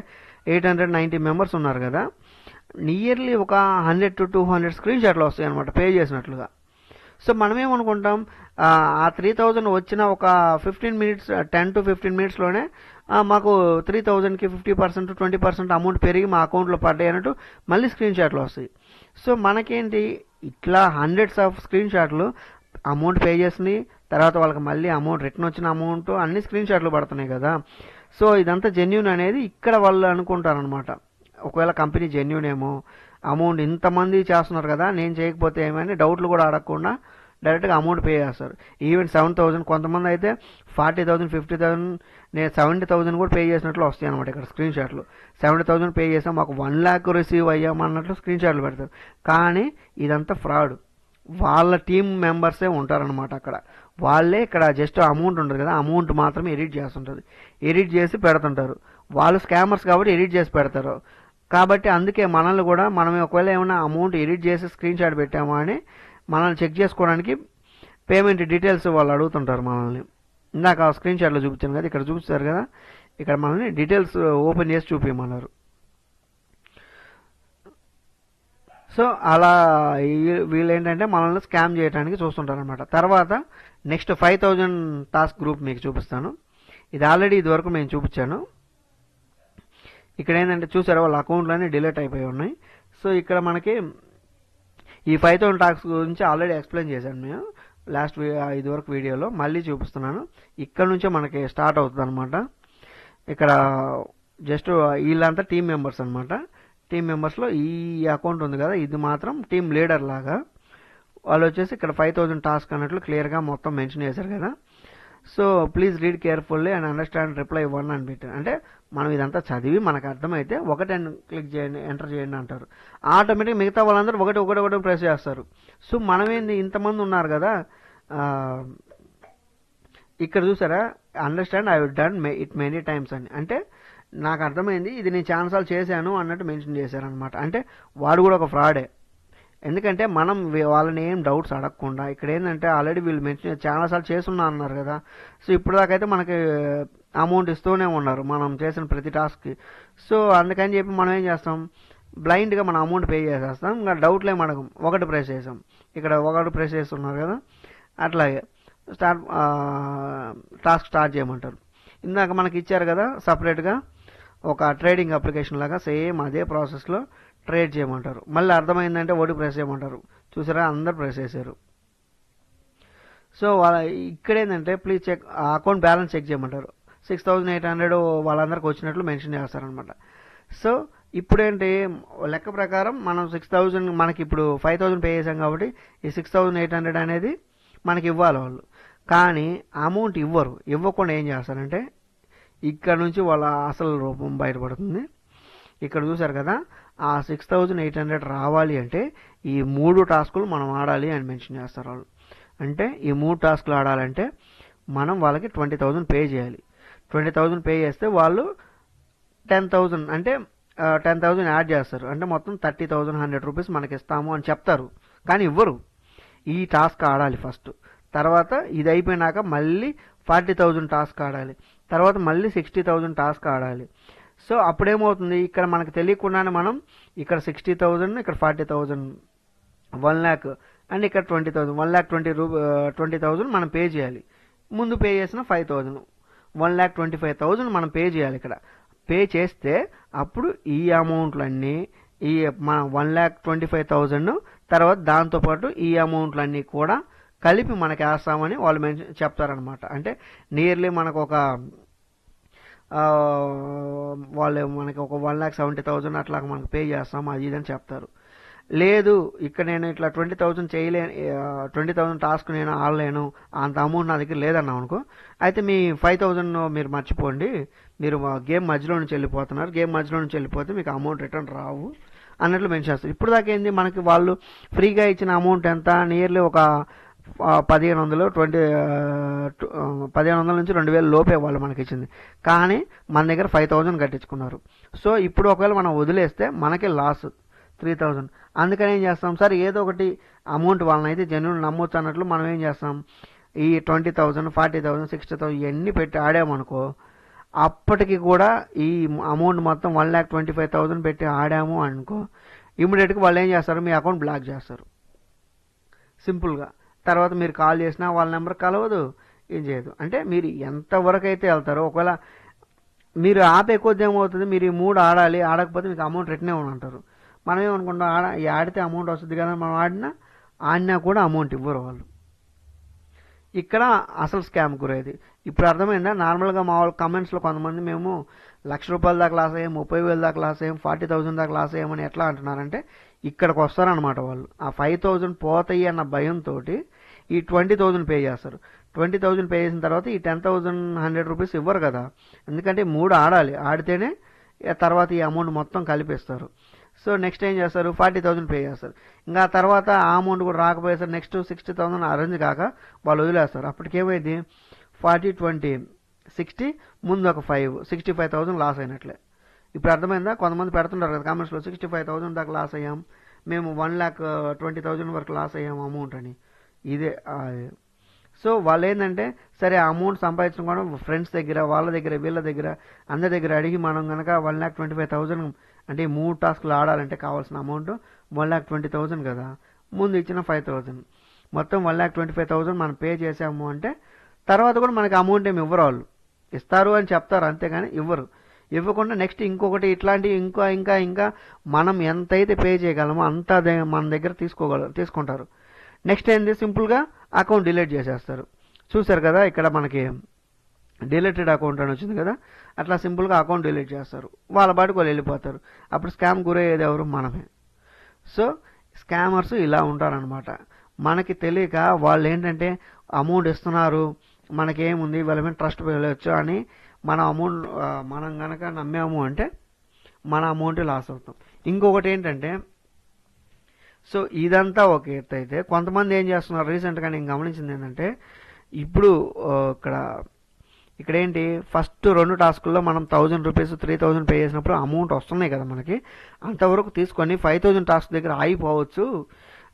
890 మెంబర్స్ ఉన్నారు కదా, నియర్లీ ఒక 100 to 200 స్క్రీన్ షాట్లు వస్తాయి అనమాట పే చేసినట్లుగా. సో మనమేమనుకుంటాం ఆ 3000 వచ్చిన ఒక 15 మినిట్స్ 10 to 15 మినిట్స్లోనే మాకు 3000కి 50% 20% అమౌంట్ పెరిగి మా అకౌంట్లో పడ్డాయి అన్నట్టు మళ్ళీ స్క్రీన్ షాట్లు వస్తాయి. సో మనకేంటి ఇట్లా హండ్రెడ్స్ ఆఫ్ స్క్రీన్ షాట్లు అమౌంట్ పే చేసినాయి, తర్వాత వాళ్ళకి మళ్ళీ అమౌంట్ రిటర్న్ వచ్చిన అమౌంట్ అన్ని స్క్రీన్ షాట్లు పడుతున్నాయి కదా. సో ఇదంతా జెన్యూన్ అనేది ఇక్కడ వాళ్ళు అనుకుంటారనమాట. ఒకవేళ కంపెనీ జెన్యూన్ ఏమో, అమౌంట్ ఇంతమంది చేస్తున్నారు కదా నేను చేయకపోతే ఏమని డౌట్లు కూడా అడగకుండా డైరెక్ట్గా అమౌంట్ పే చేస్తారు. ఈవెన్ 7000, కొంతమంది అయితే 40,000 50,000 నేను 70,000 కూడా పే చేసినట్లు వస్తాయి అనమాట. ఇక్కడ స్క్రీన్ షాట్లు 70,000 పే చేసాం మాకు 1 lakh రిసీవ్ అయ్యామన్నట్లు స్క్రీన్ షాట్లు పెడతారు. కానీ ఇదంతా ఫ్రాడ్. వాళ్ళ టీం మెంబర్సే ఉంటారనమాట అక్కడ. వాళ్ళే ఇక్కడ జస్ట్ అమౌంట్ ఉంటుంది కదా, అమౌంట్ మాత్రమే ఎడిట్ చేస్తుంటారు, ఎడిట్ చేసి పెడుతుంటారు. వాళ్ళు స్కామర్స్ కాబట్టి ఎడిట్ చేసి పెడతారు. కాబట్టి అందుకే మనల్ని కూడా మనం ఒకవేళ ఏమైనా అమౌంట్ ఎడిట్ చేసి స్క్రీన్ షాట్ పెట్టామా అని మనల్ని చెక్ చేసుకోవడానికి పేమెంట్ డీటెయిల్స్ వాళ్ళు అడుగుతుంటారు మనల్ని. ఇందాక స్క్రీన్ షాట్లో చూపించాను కదా, ఇక్కడ చూపిస్తారు కదా, ఇక్కడ మనల్ని డీటెయిల్స్ ఓపెన్ చేసి చూపించమన్నారు. సో అలా వీళ్ళు ఏంటంటే మనల్ని స్కామ్ చేయడానికి చూస్తుంటారు అనమాట. తర్వాత నెక్స్ట్ 5000 టాస్క్ గ్రూప్ మీకు చూపిస్తాను. ఇది ఆల్రెడీ ఇదివరకు మేము చూపించాను. ఇక్కడ ఏంటంటే చూసారా వాళ్ళ అకౌంట్లన్నీ డిలీట్ అయిపోయి ఉన్నాయి. సో ఇక్కడ మనకి ఈ 5000 టాస్క్ గురించి ఆల్రెడీ ఎక్స్ప్లెయిన్ చేశాను మేము లాస్ట్ ఇదివరకు వీడియోలో, మళ్ళీ చూపిస్తున్నాను. ఇక్కడ నుంచే మనకి స్టార్ట్ అవుతుంది అనమాట. ఇక్కడ జస్ట్ వీళ్ళంతా టీం మెంబర్స్ అనమాట. టీం మెంబర్స్లో ఈ అకౌంట్ ఉంది కదా, ఇది మాత్రం టీం లీడర్ లాగా. వాళ్ళు వచ్చేసి ఇక్కడ 5000 టాస్క్ అన్నట్లు క్లియర్గా మొత్తం మెన్షన్ చేశారు కదా. So please read carefully and understand reply 1 అని పెట్టారు. అంటే మనం ఇదంతా చదివి మనకు అర్థమైతే 1 క్లిక్ చేయండి, ఎంటర్ చేయండి అంటారు. ఆటోమేటిక్ మిగతా వాళ్ళందరూ ఒకటి ప్రెస్ చేస్తారు. సో మనమేంది ఇంతమంది ఉన్నారు కదా, ఇక్కడ చూసారా understand I done it many times అని, అంటే నాకు అర్థమైంది ఇది నేను చాలాసార్లు చేశాను అన్నట్టు మెన్షన్ చేశారనమాట. అంటే వాడు కూడా ఒక ఫ్రాడే. ఎందుకంటే మనం వాళ్ళని ఏం డౌట్స్ అడగకుండా ఇక్కడ ఏంటంటే ఆల్రెడీ వీళ్ళు మెన్షన్ చాలాసార్లు చేస్తున్నా అన్నారు కదా. సో ఇప్పుడు దాకైతే మనకి అమౌంట్ ఇస్తూనే ఉన్నారు మనం చేసిన ప్రతి టాస్క్కి. సో అందుకని చెప్పి మనం ఏం చేస్తాం, బ్లైండ్గా మనం అమౌంట్ పే చేసేస్తాం, ఇంకా డౌట్లు ఏం అడగం, ఒకటి ప్రెస్ చేసాం. ఇక్కడ ఒకటి ప్రెస్ చేస్తున్నారు కదా, అట్లాగే టాస్క్ స్టార్ట్ చేయమంటారు. ఇందాక మనకి ఇచ్చారు కదా సపరేట్గా ఒక ట్రేడింగ్ అప్లికేషన్ లాగా, సేమ్ అదే ప్రాసెస్లో ట్రేడ్ చేయమంటారు. మళ్ళీ అర్థమైందంటే ఒకటి ప్రెస్ చేయమంటారు. చూసారా అందరు ప్రెస్ చేశారు. సో ఇక్కడ ఏంటంటే please check account balance check చేయమంటారు. 6800 వాళ్ళందరికి వచ్చినట్లు మెన్షన్ చేస్తారనమాట. సో ఇప్పుడేంటి లెక్క ప్రకారం మనం 6000 మనకి ఇప్పుడు 5000 పే చేసాం కాబట్టి ఈ 6800 అనేది మనకి ఇవ్వాలి వాళ్ళు. కానీ అమౌంట్ ఇవ్వకుండా ఏం చేస్తారంటే ఇక్కడ నుంచి వాళ్ళ అసలు రూపం బయటపడుతుంది. ఇక్కడ చూసారు కదా, ఆ 6800 రావాలి అంటే ఈ 3 టాస్కులు మనం ఆడాలి అని మెన్షన్ చేస్తారు వాళ్ళు. అంటే ఈ 3 టాస్కులు ఆడాలంటే మనం వాళ్ళకి 20,000 పే చేయాలి. 20,000 పే చేస్తే వాళ్ళు 10,000 అంటే 10,000 యాడ్ చేస్తారు. అంటే మొత్తం 30,100 రూపీస్ మనకి ఇస్తాము అని చెప్తారు, కానీ ఇవ్వరు. ఈ టాస్క్ ఆడాలి ఫస్ట్, తర్వాత ఇది అయిపోయినాక మళ్ళీ 40,000 టాస్క్ ఆడాలి, తర్వాత మళ్ళీ 60,000 టాస్క్ ఆడాలి. సో అప్పుడేమవుతుంది, ఇక్కడ మనకు తెలియకుండానే మనం ఇక్కడ 60,000 ఇక్కడ 40,000 1 lakh అండ్ ఇక్కడ 20,000 1,20,000 మనం పే చేయాలి. ముందు పే చేసిన 5,000 1,25,000 మనం పే చేయాలి. ఇక్కడ పే చేస్తే అప్పుడు ఈ అమౌంట్లన్నీ ఈ మన 1,25,000 తర్వాత దాంతోపాటు ఈ అమౌంట్లన్నీ కూడా కలిపి మనకి వేస్తామని వాళ్ళు చెప్తారనమాట. అంటే నియర్లీ మనకు ఒక వాళ్ళు మనకి ఒక 1,70,000 అట్లా మనకు పే చేస్తాం అది ఇదని చెప్తారు. లేదు ఇక్కడ నేను ఇట్లా 20,000 చేయలే 20,000 టాస్క్ నేను ఆడలేను, అంత అమౌంట్ నా దగ్గర లేదన్నాం అనుకో, అయితే మీ 5,000 మీరు మర్చిపోండి, మీరు గేమ్ మధ్యలో నుంచి వెళ్ళిపోతున్నారు, గేమ్ మధ్యలో నుంచి వెళ్ళిపోతే మీకు అమౌంట్ రిటర్న్ రావు అన్నట్లు మెన్షన్ చేస్తారు. ఇప్పుడు దాకా ఏంది, మనకి వాళ్ళు ఫ్రీగా ఇచ్చిన అమౌంట్ ఎంత, నియర్లీ ఒక 1,500 1,500 నుంచి 2,000 లోపే వాళ్ళు మనకి ఇచ్చింది. కానీ మన దగ్గర 5,000 కట్టించుకున్నారు. సో ఇప్పుడు ఒకవేళ మనం వదిలేస్తే మనకి లాస్ 3,000. అందుకని ఏం చేస్తాం, సరే ఏదో ఒకటి అమౌంట్ వాళ్ళనైతే జెన్యున్ నమ్మొచ్చు అన్నట్లు మనం ఏం చేస్తాం, ఈ 20,000 40,000 60,000 ఇవన్నీ పెట్టి ఆడామనుకో, అప్పటికి కూడా ఈ అమౌంట్ మొత్తం 1,25,000 పెట్టి ఆడాము అనుకో, ఇమీడియట్గా వాళ్ళు ఏం చేస్తారు, మీ అకౌంట్ బ్లాక్ చేస్తారు సింపుల్గా. తర్వాత మీరు కాల్ చేసినా వాళ్ళ నెంబర్ కలవదు, ఏం చేయదు. అంటే మీరు ఎంతవరకు అయితే వెళ్తారో, ఒకవేళ మీరు ఆపే కొద్ది ఏమవుతుంది, మీరు ఈ 3 ఆడాలి, ఆడకపోతే మీకు అమౌంట్ రిటర్న్ ఇవ్వని అంటారు. మనం ఏమనుకుంటాం, ఆడితే అమౌంట్ వస్తుంది కదా, మనం ఆడినా కూడా అమౌంట్ ఇవ్వరు వాళ్ళు. ఇక్కడ అసలు స్కామ్ గురేది. ఇప్పుడు అర్థమైందా? నార్మల్గా మా వాళ్ళ కమెంట్స్లో కొంతమంది మేము ₹1,00,000 దాకా లాస్ అయ్యాం, 30,000 దాకా లాస్ అయ్యాం, 40,000 దాకా లాస్ అయ్యామని ఎట్లా అంటున్నారంటే, ఇక్కడికి వస్తారనమాట వాళ్ళు. ఆ 5,000 పోతాయి అన్న భయంతో ఈ 20,000 పే చేస్తారు. 20,000 పే చేసిన తర్వాత ఈ ₹10,100 ఇవ్వరు కదా, ఎందుకంటే 3 ఆడాలి, ఆడితేనే తర్వాత ఈ అమౌంట్ మొత్తం కలిపేస్తారు. సో నెక్స్ట్ ఏం చేస్తారు, 40,000 పే చేస్తారు. ఇంకా తర్వాత ఆ అమౌంట్ కూడా రాకపోయేసరికి నెక్స్ట్ 60,000 అరేంజ్ కాక వాళ్ళు వదిలేస్తారు. అప్పటికేమైంది, 40, 20, 60 ముందు ఒక 5 65,000 లాస్ అయినట్లే. ఇప్పుడు అర్థమైందా? కొంతమంది పెడుతుంటారు కదా కామెంట్స్లో, 65,000 దాకా లాస్ అయ్యాం మేము, 1,20,000 వరకు లాస్ అయ్యాం అమౌంట్ అని. ఇదే సో వాళ్ళు ఏంటంటే, సరే ఆ అమౌంట్ సంపాదించడం కూడా ఫ్రెండ్స్ దగ్గర, వాళ్ళ దగ్గర, వీళ్ళ దగ్గర, అందరి దగ్గర అడిగి మనం కనుక 1,25,000 అంటే 3 టాస్క్లు ఆడాలంటే కావాల్సిన అమౌంట్ 1,20,000 కదా, ముందు ఇచ్చిన 5,000 మొత్తం 1,25,000 మనం పే చేసాము అంటే, తర్వాత కూడా మనకి అమౌంట్ ఏమి ఇవ్వరు వాళ్ళు, ఇస్తారు అని చెప్తారు అంతేగాని ఇవ్వరు. ఇవ్వకుండా నెక్స్ట్ ఇంకొకటి ఇట్లాంటివి ఇంకా ఇంకా ఇంకా మనం ఎంతైతే పే చేయగలమో అంత మన దగ్గర తీసుకుంటారు. నెక్స్ట్ ఏంది, సింపుల్గా అకౌంట్ డిలీట్ చేసేస్తారు. చూసారు కదా, ఇక్కడ మనకి డిలీటెడ్ అకౌంట్ అని వచ్చింది కదా, అట్లా సింపుల్గా అకౌంట్ డిలీట్ చేస్తారు, వాళ్ళ బాటికి వాళ్ళు వెళ్ళిపోతారు. అప్పుడు స్కామ్ గురయ్యేది ఎవరు, మనమే. సో స్కామర్స్ ఇలా ఉంటారనమాట. మనకి తెలియక వాళ్ళు ఏంటంటే అమౌంట్ ఇస్తున్నారు, మనకేముంది వాళ్ళ మీద ట్రస్ట్ వెళ్ళవచ్చు అని మనం కనుక నమ్మాము అంటే మన అమౌంట్ లాస్ అవుతాం. ఇంకొకటి ఏంటంటే, సో ఇదంతా ఒక ఎత్తు అయితే, కొంతమంది ఏం చేస్తున్నారు, రీసెంట్గా నేను గమనించింది ఏంటంటే, ఇప్పుడు ఇక్కడ ఏంటి, ఫస్ట్ 2 టాస్కుల్లో మనం ₹1,000 3,000 పే చేసినప్పుడు అమౌంట్ వస్తున్నాయి కదా మనకి, అంతవరకు తీసుకొని 5,000 టాస్క్ దగ్గర ఆగిపోవచ్చు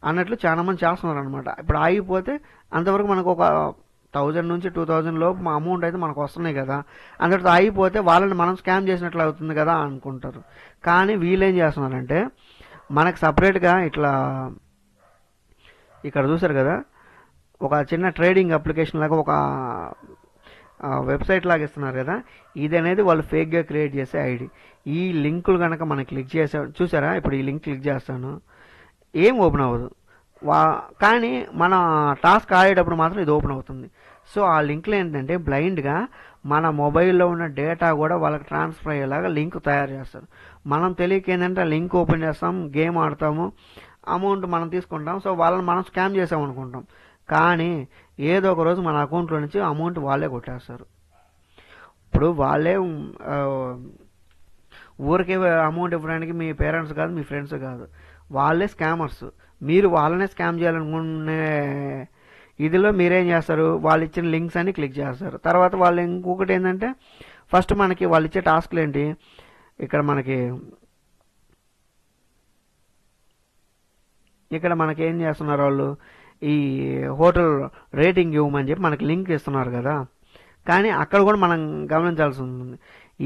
అన్నట్లు చాలా మంది చేస్తున్నారు అనమాట. ఇప్పుడు ఆగిపోతే అంతవరకు మనకు ఒక 1,000 నుంచి 2,000 లోపు మా అమౌంట్ అయితే మనకు వస్తున్నాయి కదా, అందరితో ఆగిపోతే వాళ్ళని మనం స్కామ్ చేసినట్లు అవుతుంది కదా అనుకుంటారు. కానీ వీళ్ళు ఏం చేస్తున్నారంటే, మనకు సపరేట్గా ఇట్లా ఇక్కడ చూసారు కదా, ఒక చిన్న ట్రేడింగ్ అప్లికేషన్ లాగా ఒక వెబ్సైట్ లాగా ఇస్తున్నారు కదా, ఇది అనేది వాళ్ళు ఫేక్గా క్రియేట్ చేసే ఐడి. ఈ లింకులు కనుక మనం క్లిక్ చేసా, చూసారా, ఇప్పుడు ఈ లింక్ క్లిక్ చేస్తాను, ఏం ఓపెన్ అవ్వదు. కానీ మన టాస్క్ ఆడేటప్పుడు మాత్రం ఇది ఓపెన్ అవుతుంది. సో ఆ లింక్లో ఏంటంటే బ్లైండ్గా మన మొబైల్లో ఉన్న డేటా కూడా వాళ్ళకి ట్రాన్స్ఫర్ అయ్యేలాగా లింక్ తయారు చేస్తారు. మనం తెలియక ఏంటంటే ఆ లింక్ ఓపెన్ చేస్తాం, గేమ్ ఆడతాము, అమౌంట్ మనం తీసుకుంటాం. సో వాళ్ళని మనం స్కామ్ చేసాం అనుకుంటాం. కానీ ఏదో ఒక రోజు మన అకౌంట్లో నుంచి అమౌంట్ వాళ్ళే కొట్టేస్తారు. ఇప్పుడు వాళ్ళే ఊరికే అమౌంట్ ఇవ్వడానికి మీ పేరెంట్స్ కాదు, మీ ఫ్రెండ్స్ కాదు, వాళ్ళే స్కామర్స్. మీరు వాళ్ళనే స్కామ్ చేయాలనుకునే ఇదిలో మీరేం చేస్తారు, వాళ్ళు ఇచ్చిన లింక్స్ అని క్లిక్ చేస్తారు. తర్వాత వాళ్ళు ఇంకొకటి ఏంటంటే, ఫస్ట్ మనకి వాళ్ళు ఇచ్చే టాస్క్లు ఏంటి, ఇక్కడ మనకి ఏం చేస్తున్నారు వాళ్ళు, ఈ హోటల్ రేటింగ్ ఇవ్వమని చెప్పి మనకి లింక్ ఇస్తున్నారు కదా. కానీ అక్కడ కూడా మనం గమనించాల్సి ఉంటుంది,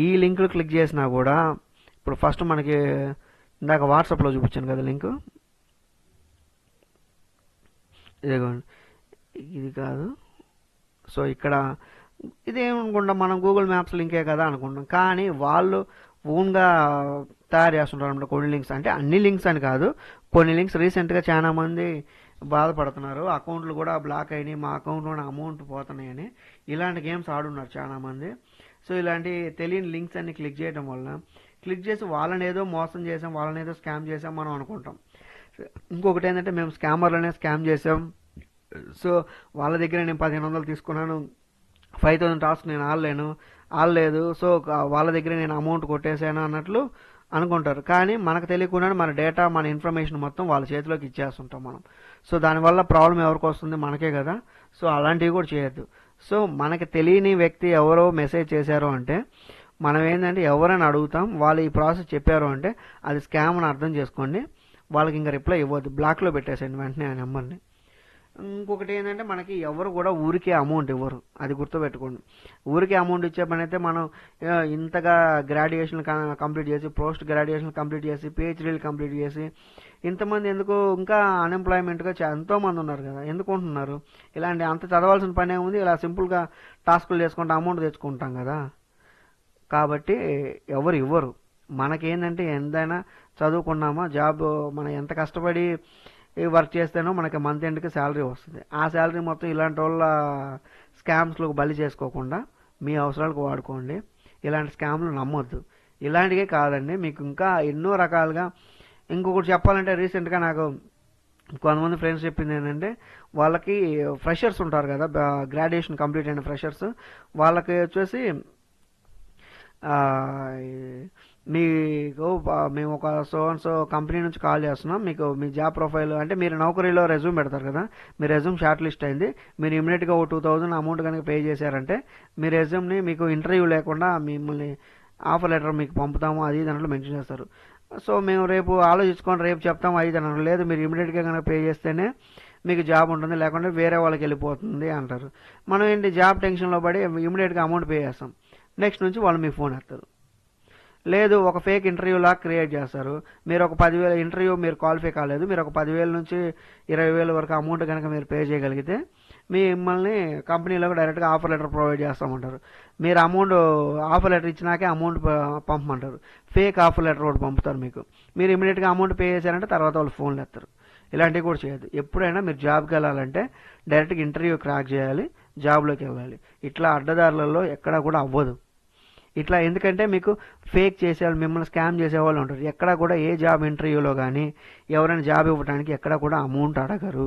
ఈ లింకులు క్లిక్ చేసినా కూడా, ఇప్పుడు ఫస్ట్ మనకి ఇందాక వాట్సాప్లో చూపించాను కదా లింకు, ఇదిగోండి, ఇది కాదు. సో ఇక్కడ ఇదేమనుకుంటాం, మనం గూగుల్ మ్యాప్స్ లింకే కదా అనుకుంటాం. కానీ వాళ్ళు ఓన్గా తయారు చేస్తుంటారు అన్నమాట కొన్ని లింక్స్. అంటే అన్ని లింక్స్ అని కాదు, కొన్ని లింక్స్. రీసెంట్గా చాలా మంది బాధపడుతున్నారు, అకౌంట్లు కూడా బ్లాక్ అయినాయి, మా అకౌంట్లో అమౌంట్ పోతున్నాయని. ఇలాంటి గేమ్స్ ఆడున్నారు చాలామంది. సో ఇలాంటి తెలియని లింక్స్ అన్ని క్లిక్ చేయడం వల్ల, క్లిక్ చేసి వాళ్ళని ఏదో మోసం చేసాం, వాళ్ళని ఏదో స్కామ్ చేసాం మనం అనుకుంటాం. ఇంకొకటి ఏంటంటే మేము స్కామర్లనే స్కామ్ చేసాం, సో వాళ్ళ దగ్గర నేను 1500 తీసుకున్నాను, 5000 టాస్క్ నేను ఆడలేదు, సో వాళ్ళ దగ్గర నేను అమౌంట్ కొట్టేశాను అన్నట్లు అనుకుంటారు. కానీ మనకు తెలియకుండా మన డేటా, మన ఇన్ఫర్మేషన్ మొత్తం వాళ్ళ చేతిలోకి ఇచ్చేస్తుంటాం మనం. సో దానివల్ల ప్రాబ్లం ఎవరికి వస్తుంది? మనకే కదా. సో అలాంటివి కూడా చేయొద్దు. సో మనకి తెలియని వ్యక్తి ఎవరో మెసేజ్ చేశారు అంటే మనం ఏంటంటే ఎవరైనా అడుగుతాం, వాళ్ళు ఈ ప్రాసెస్ చెప్పారు అంటే అది స్కామ్ అని అర్థం చేసుకోండి. వాళ్ళకి ఇంకా రిప్లై ఇవ్వద్దు, బ్లాక్లో పెట్టేసేయండి వెంటనే ఆ నెంబర్ని. ఇంకొకటి ఏంటంటే మనకి ఎవరు కూడా ఊరికే అమౌంట్ ఇవ్వరు, అది గుర్తుపెట్టుకోండి. ఊరికే అమౌంట్ ఇచ్చే పని అయితే మనం ఇంతగా గ్రాడ్యుయేషన్ కంప్లీట్ చేసి, పోస్ట్ గ్రాడ్యుయేషన్ కంప్లీట్ చేసి, పిహెచ్డీలు కంప్లీట్ చేసి ఇంతమంది ఎందుకు ఇంకా అన్ఎంప్లాయ్మెంట్గా ఎంతోమంది ఉన్నారు కదా, ఎందుకు ఉంటున్నారు? ఇలాంటి అంత చదవాల్సిన పని ఏముంది? ఇలా సింపుల్గా టాస్కులు చేసుకుంటూ అమౌంట్ తెచ్చుకుంటాం కదా. కాబట్టి ఎవరు ఇవ్వరు. మనకేంటంటే ఎంతైనా చదువుకున్నామా, జాబ్ మనం ఎంత కష్టపడి వర్క్ చేస్తేనో మనకి మంత్ ఎండ్కి శాలరీ వస్తుంది. ఆ శాలరీ మొత్తం ఇలాంటి వాళ్ళ స్కామ్స్లకు బలి చేసుకోకుండా మీ అవసరాలకు వాడుకోండి. ఇలాంటి స్కామ్లు నమ్మొద్దు. ఇలాంటివే కాదండి, మీకు ఇంకా ఎన్నో రకాలుగా. ఇంకొకటి చెప్పాలంటే రీసెంట్గా నాకు కొంతమంది ఫ్రెండ్స్ చెప్పింది ఏంటంటే, వాళ్ళకి ఫ్రెషర్స్ ఉంటారు కదా, గ్రాడ్యుయేషన్ కంప్లీట్ అయిన ఫ్రెషర్స్, వాళ్ళకి వచ్చేసి మీకు మేము ఒక సో కంపెనీ నుంచి కాల్ చేస్తున్నాం, మీకు మీ జాబ్ ప్రొఫైల్ అంటే మీరు నౌకరీలో రెజ్యూమ్ పెడతారు కదా, మీ రెజ్యూమ్ షార్ట్ లిస్ట్ అయింది, మీరు ఇమీడియట్గా ఒక 2000 అమౌంట్ కనుక పే చేశారంటే మీ రెజ్యూమ్ని మీకు ఇంటర్వ్యూ లేకుండా మిమ్మల్ని ఆఫర్ లెటర్ మీకు పంపుతాము, అది దాంట్లో మెన్షన్ చేస్తారు. సో మేము రేపు ఆలోచించుకొని రేపు చెప్తాము, అది దాంట్లో లేదు, మీరు ఇమీడియట్గా కనుక పే చేస్తేనే మీకు జాబ్ ఉంటుంది, లేకుంటే వేరే వాళ్ళకి వెళ్ళిపోతుంది అంటారు. మనం ఏంటి జాబ్ టెన్షన్లో పడి ఇమీడియట్గా అమౌంట్ పే చేస్తాం, నెక్స్ట్ నుంచి వాళ్ళు మీకు ఫోన్ ఎత్తారు. లేదు, ఒక ఫేక్ ఇంటర్వ్యూ లాగా క్రియేట్ చేస్తారు. మీరు ఒక 10,000 ఇంటర్వ్యూ మీరు క్వాలిఫై కాలేదు, మీరు ఒక 10,000 నుంచి 20,000 వరకు అమౌంట్ కనుక మీరు పే చేయగలిగితే మిమ్మల్ని కంపెనీలో డైరెక్ట్గా ఆఫర్ లెటర్ ప్రొవైడ్ చేస్తామంటారు. మీరు అమౌంట్ ఆఫర్ లెటర్ ఇచ్చినాకే అమౌంట్ పంపమంటారు. ఫేక్ ఆఫర్ లెటర్ ఒకటి పంపుతారు మీకు. మీరు ఇమీడియట్గా అమౌంట్ పే చేశారంటే తర్వాత వాళ్ళు ఫోన్లు ఎత్తారు. ఇలాంటివి కూడా చేయొద్దు. ఎప్పుడైనా మీరు జాబ్కి వెళ్ళాలంటే డైరెక్ట్గా ఇంటర్వ్యూ క్రాక్ చేయాలి, జాబ్లోకి వెళ్ళాలి. ఇట్లా అడ్డదారులలో ఎక్కడా కూడా అవ్వదు. ఇట్లా ఎందుకంటే మీకు ఫేక్ చేసేవాళ్ళు, మిమ్మల్ని స్కామ్ చేసేవాళ్ళు ఉంటారు. ఎక్కడా కూడా ఏ జాబ్ ఇంటర్వ్యూలో కానీ ఎవరైనా జాబ్ ఇవ్వడానికి ఎక్కడా కూడా అమౌంట్ అడగరు.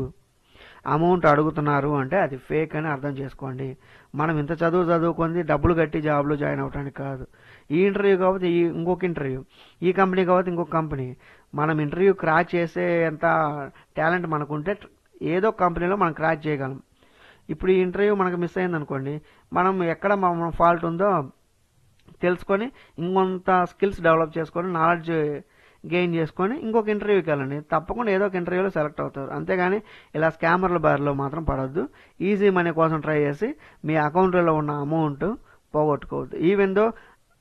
అమౌంట్ అడుగుతున్నారు అంటే అది ఫేక్ అని అర్థం చేసుకోండి. మనం ఇంత చదువుకొని డబ్బులు కట్టి జాబ్లో జాయిన్ అవ్వడానికి కాదు. ఈ ఇంటర్వ్యూ కాబట్టి ఇంకొక ఇంటర్వ్యూ, ఈ కంపెనీ కాబట్టి ఇంకొక కంపెనీ. మనం ఇంటర్వ్యూ క్రాక్ చేసే ఎంత టాలెంట్ మనకుంటే ఏదో కంపెనీలో మనం క్రాక్ చేయగలం. ఇప్పుడు ఈ ఇంటర్వ్యూ మనకు మిస్ అయింది అనుకోండి, మనం ఎక్కడ మన ఫాల్ట్ ఉందో తెలుసుకొని ఇంకొంత స్కిల్స్ డెవలప్ చేసుకొని నాలెడ్జ్ గెయిన్ చేసుకొని ఇంకొక ఇంటర్వ్యూకి వెళ్ళండి. తప్పకుండా ఏదో ఒక ఇంటర్వ్యూలో సెలెక్ట్ అవుతారు. అంతేగాని ఇలా స్కామర్ల బారిలో మాత్రం పడొద్దు. ఈజీ మనీ కోసం ట్రై చేసి మీ అకౌంట్లో ఉన్న అమౌంట్ పోగొట్టుకోవద్దు. ఈవెన్ దో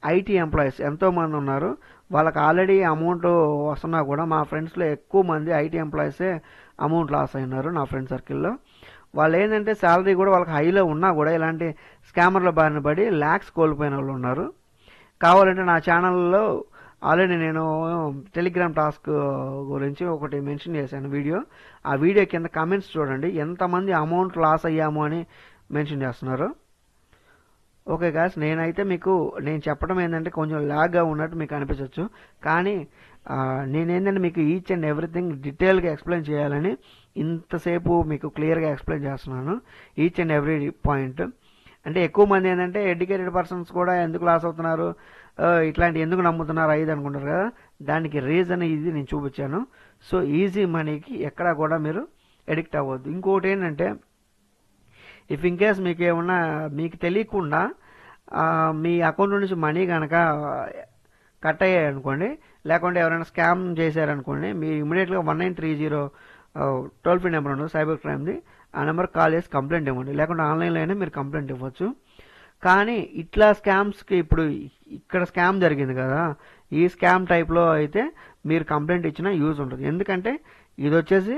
ఐటీ ఎంప్లాయీస్ ఎంతోమంది ఉన్నారు, వాళ్ళకి ఆల్రెడీ అమౌంట్ వస్తున్నా కూడా, మా ఫ్రెండ్స్లో ఎక్కువ మంది ఐటీ ఎంప్లాయీసే అమౌంట్ లాస్ అయినారు నా ఫ్రెండ్ సర్కిల్లో. వాళ్ళు ఏంటంటే శాలరీ కూడా వాళ్ళకి హైలో ఉన్నా కూడా ఇలాంటి స్కామర్ల బారిన పడి ల్యాక్స్ కోల్పోయిన వాళ్ళు ఉన్నారు. కావాలంటే నా ఛానల్లో ఆల్రెడీ నేను టెలిగ్రామ్ టాస్క్ గురించి ఒకటి మెన్షన్ చేశాను వీడియో. ఆ వీడియో కింద కమెంట్స్ చూడండి, ఎంతమంది అమౌంట్ లాస్ అయ్యాము అని మెన్షన్ చేస్తున్నారు. ఓకే గాయ్స్, నేను చెప్పడం ఏంటంటే కొంచెం లాగ్గా ఉన్నట్టు మీకు అనిపించవచ్చు, కానీ నేనేంటంటే మీకు ఈచ్ అండ్ ఎవ్రీథింగ్ డీటెయిల్గా ఎక్స్ప్లెయిన్ చేయాలని ఇంతసేపు మీకు క్లియర్గా ఎక్స్ప్లెయిన్ చేస్తున్నాను, ఈచ్ అండ్ ఎవ్రీ పాయింట్. అంటే ఎక్కువ మంది ఏంటంటే ఎడ్యుకేటెడ్ పర్సన్స్ కూడా ఎందుకు లాస్ అవుతున్నారు, ఇట్లాంటి ఎందుకు నమ్ముతున్నారు అది అనుకుంటారు కదా, దానికి రీజన్ ఇది నేను చూపించాను. సో ఈజీ మనీకి ఎక్కడా కూడా మీరు ఎడిక్ట్ అవ్వద్దు. ఇంకోటి ఏంటంటే, ఇఫ్ ఇన్ కేస్ మీకు ఏమన్నా మీకు తెలియకుండా మీ అకౌంట్ నుంచి మనీ కనుక కట్ అయ్యాయి అనుకోండి, లేకుంటే ఎవరైనా స్కామ్ చేశారనుకోండి, మీరు ఇమీడియట్గా 1930 టోల్ ఫ్రీ నెంబర్ ఉంటుంది సైబర్ క్రైమ్ది, ఆ నెంబర్ కాల్ చేసి కంప్లైంట్ ఇవ్వండి. లేకుంటే ఆన్లైన్లో అయినా మీరు కంప్లైంట్ ఇవ్వచ్చు. కానీ ఇట్లా స్కామ్స్కి ఇప్పుడు ఇక్కడ స్కామ్ జరిగింది కదా, ఈ స్కామ్ టైప్లో అయితే మీరు కంప్లైంట్ ఇచ్చినా యూజ్ ఉంటుంది. ఎందుకంటే ఇది వచ్చేసి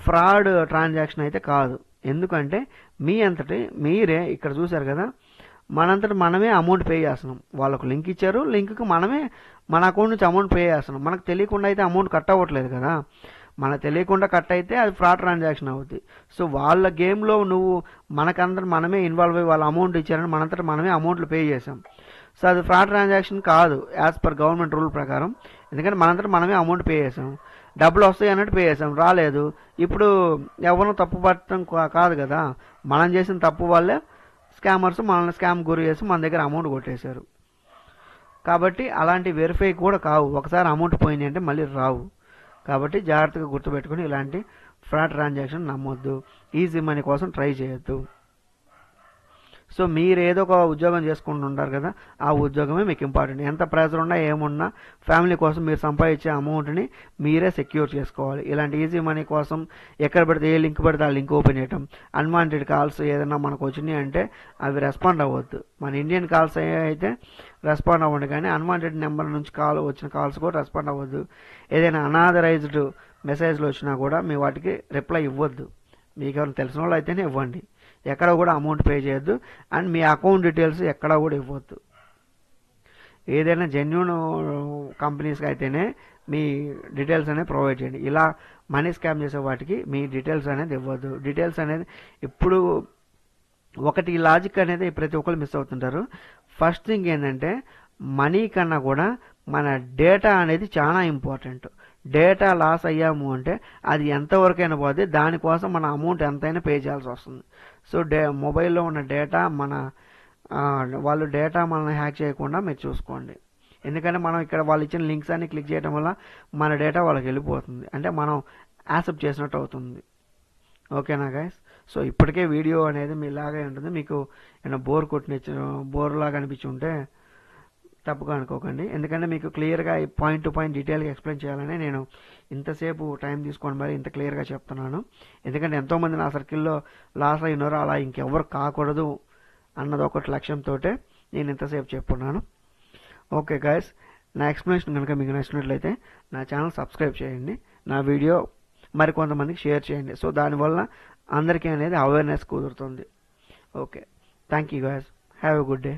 ఫ్రాడ్ ట్రాన్సాక్షన్ అయితే కాదు. ఎందుకంటే మీ అంతటి మీరే ఇక్కడ చూసారు కదా, మనంతటి మనమే అమౌంట్ పే చేస్తున్నాం. వాళ్ళకు లింక్ ఇచ్చారు, లింక్కి మనమే మన అకౌంట్ నుంచి అమౌంట్ పే చేస్తున్నాం. మనకు తెలియకుండా అయితే అమౌంట్ కట్ అవ్వట్లేదు కదా, మనకు తెలియకుండా కట్ అయితే అది ఫ్రాడ్ ట్రాన్సాక్షన్ అవుతుంది. సో వాళ్ళ గేమ్లో మనకందరూ మనమే ఇన్వాల్వ్ అయ్యి వాళ్ళ అమౌంట్ ఇచ్చారని మనంతట మనమే అమౌంట్లు పే చేసాం. సో అది ఫ్రాడ్ ట్రాన్సాక్షన్ కాదు యాజ్ పర్ గవర్నమెంట్ రూల్ ప్రకారం. ఎందుకంటే మనంతటా మనమే అమౌంట్ పే చేసాం, డబ్బులు వస్తాయి అన్నట్టు పే చేసాం, రాలేదు. ఇప్పుడు ఎవరినో తప్పు పట్టడం కాదు కదా, మనం చేసిన తప్పు వల్లే స్కామర్స్ మనల్ని స్కామ్ గురి చేసి మన దగ్గర అమౌంట్ కొట్టేశారు. కాబట్టి అలాంటి వెరిఫై కూడా కావు, ఒకసారి అమౌంట్ పోయింది అంటే మళ్ళీ రావు. కాబట్టి జాగ్రత్తగా గుర్తుపెట్టుకుని ఇలాంటి ఫ్రాడ్ ట్రాన్సాక్షన్ నమ్మొద్దు, ఈజీ మనీ కోసం ట్రై చేయొద్దు. సో మీరు ఏదో ఒక ఉద్యోగం చేసుకుంటుంటారు కదా, ఆ ఉద్యోగమే మీకు ఇంపార్టెంట్. ఎంత ప్రెజర్ ఉన్నా ఏమున్నా ఫ్యామిలీ కోసం మీరు సంపాదించే అమౌంట్ని మీరే సెక్యూర్ చేసుకోవాలి. ఇలాంటి ఈజీ మనీ కోసం ఎక్కడ పడితే ఏ లింక్ పడితే ఆ లింక్ ఓపెన్ చేయటం, అన్వాంటెడ్ కాల్స్ ఏదైనా మనకు వచ్చినాయి అంటే అవి రెస్పాండ్ అవ్వద్దు. మన ఇండియన్ కాల్స్ అయితే రెస్పాండ్ అవ్వండి, కానీ అన్వాంటెడ్ నెంబర్ నుంచి వచ్చిన కాల్స్ కూడా రెస్పాండ్ అవ్వద్దు. ఏదైనా అనాథరైజ్డ్ మెసేజ్లు వచ్చినా కూడా మీ వాటికి రిప్లై ఇవ్వద్దు. మీకు ఎవరైనా తెలిసిన వాళ్ళు అయితేనే ఇవ్వండి. ఎక్కడ కూడా అమౌంట్ పే చేయొద్దు, అండ్ మీ అకౌంట్ డీటెయిల్స్ ఎక్కడ కూడా ఇవ్వద్దు. ఏదైనా జెన్యూన్ కంపెనీస్కి అయితేనే మీ డీటెయిల్స్ అనేది ప్రొవైడ్ చేయండి. ఇలా మనీ స్కామ్ చేసే వాటికి మీ డీటెయిల్స్ అనేది ఇవ్వద్దు. డీటెయిల్స్ అనేది ఇప్పుడు ఒకటి లాజిక్ అనేది ప్రతి ఒక్కరు మిస్ అవుతుంటారు. ఫస్ట్ థింగ్ ఏంటంటే మనీ కన్నా కూడా మన డేటా అనేది చాలా ఇంపార్టెంట్. డేటా లాస్ అయ్యాము అంటే అది ఎంతవరకైనా పోతే దానికోసం మన అమౌంట్ ఎంతైనా పే చేయాల్సి వస్తుంది. సో మొబైల్లో ఉన్న డేటా వాళ్ళు డేటా మనల్ని హ్యాక్ చేయకుండా మీరు చూసుకోండి. ఎందుకంటే మనం ఇక్కడ వాళ్ళు ఇచ్చిన లింక్స్ అన్ని క్లిక్ చేయడం వల్ల మన డేటా వాళ్ళకి వెళ్ళిపోతుంది, అంటే మనం యాక్సెప్ట్ చేసినట్టు అవుతుంది. ఓకేనా గైస్? సో ఇప్పటికే వీడియో అనేది మీలాగే ఉంటుంది. మీకు ఏమైనా బోర్ లాగా అనిపించి ఉంటే తప్పుగా అనుకోకండి, ఎందుకంటే మీకు క్లియర్గా పాయింట్ టు పాయింట్ డీటెయిల్గా ఎక్స్ప్లెయిన్ చేయాలని నేను ఇంతసేపు టైం తీసుకొని మరి ఇంత క్లియర్గా చెప్తున్నాను. ఎందుకంటే ఎంతోమంది నా సర్కిల్లో లాస్ అయినారో అలా ఇంకెవ్వరు కాకూడదు అన్నది ఒకటి లక్ష్యంతో నేను ఇంతసేపు చెప్పున్నాను. ఓకే గైస్, నా ఎక్స్ప్లెనేషన్ కనుక మీకు నచ్చినట్లయితే నా ఛానల్ సబ్స్క్రైబ్ చేయండి, నా వీడియో మరి కొంతమందికి షేర్ చేయండి. సో దానివల్ల అందరికీ అనేది అవేర్నెస్ కుదురుతుంది. Okay, thank you guys, have a good day.